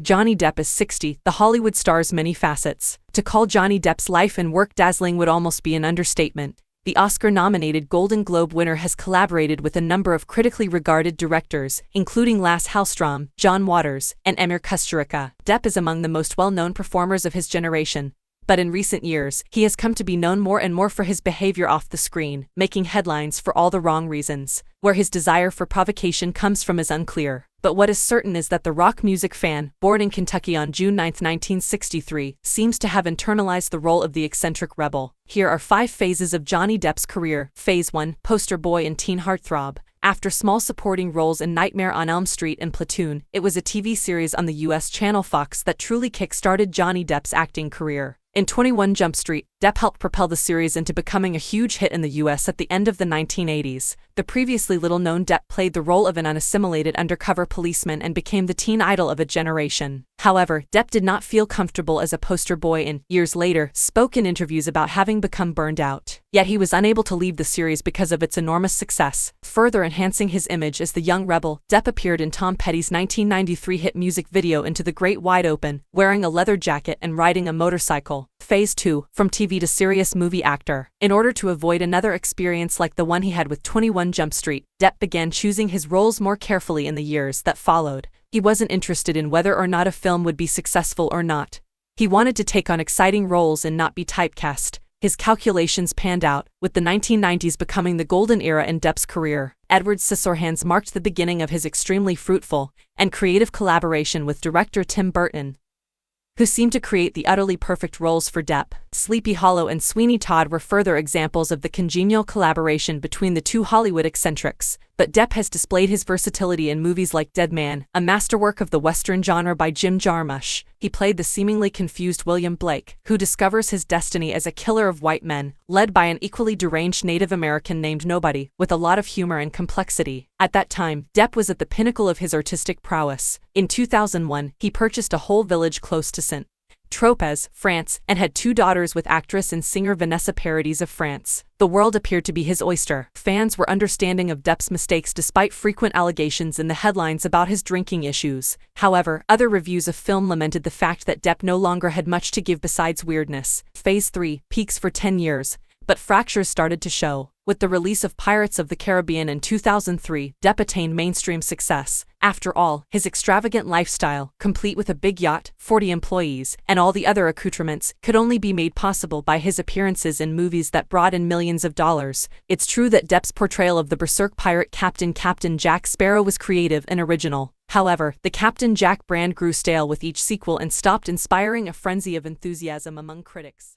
Johnny Depp is 60, the Hollywood star's many facets. To call Johnny Depp's life and work dazzling would almost be an understatement. The Oscar-nominated Golden Globe winner has collaborated with a number of critically regarded directors, including Lasse Hallström, John Waters, and Emir Kusturica. Depp is among the most well-known performers of his generation, but in recent years, he has come to be known more and more for his behavior off the screen, making headlines for all the wrong reasons. Where his desire for provocation comes from is unclear, but what is certain is that the rock music fan, born in Kentucky on June 9, 1963, seems to have internalized the role of the eccentric rebel. Here are 5 phases of Johnny Depp's career. Phase 1, poster boy and teen heartthrob. After small supporting roles in Nightmare on Elm Street and Platoon, it was a TV series on the U.S. channel Fox that truly kick-started Johnny Depp's acting career. In 21 Jump Street, Depp helped propel the series into becoming a huge hit in the U.S. at the end of the 1980s. The previously little-known Depp played the role of an unassimilated undercover policeman and became the teen idol of a generation. However, Depp did not feel comfortable as a poster boy and, years later, spoke in interviews about having become burned out. Yet he was unable to leave the series because of its enormous success. Further enhancing his image as the young rebel, Depp appeared in Tom Petty's 1993 hit music video Into the Great Wide Open, wearing a leather jacket and riding a motorcycle. Phase 2, from TV to serious movie actor. In order to avoid another experience like the one he had with 21 Jump Street, Depp began choosing his roles more carefully in the years that followed. He wasn't interested in whether or not a film would be successful or not. He wanted to take on exciting roles and not be typecast. His calculations panned out, with the 1990s becoming the golden era in Depp's career. Edward Scissorhands marked the beginning of his extremely fruitful and creative collaboration with director Tim Burton, who seemed to create the utterly perfect roles for Depp. Sleepy Hollow and Sweeney Todd were further examples of the congenial collaboration between the two Hollywood eccentrics, but Depp has displayed his versatility in movies like Dead Man, a masterwork of the Western genre by Jim Jarmusch. He played the seemingly confused William Blake, who discovers his destiny as a killer of white men, led by an equally deranged Native American named Nobody, with a lot of humor and complexity. At that time, Depp was at the pinnacle of his artistic prowess. In 2001, he purchased a whole village close to St. Tropez, France, and had 2 daughters with actress and singer Vanessa Paradis of France. The world appeared to be his oyster. Fans were understanding of Depp's mistakes despite frequent allegations in the headlines about his drinking issues. However, other reviews of film lamented the fact that Depp no longer had much to give besides weirdness. Phase 3, peaks for 10 years. But fractures started to show. With the release of Pirates of the Caribbean in 2003, Depp attained mainstream success. After all, his extravagant lifestyle, complete with a big yacht, 40 employees, and all the other accoutrements, could only be made possible by his appearances in movies that brought in millions of dollars. It's true that Depp's portrayal of the berserk pirate Captain Jack Sparrow was creative and original. However, the Captain Jack brand grew stale with each sequel and stopped inspiring a frenzy of enthusiasm among critics.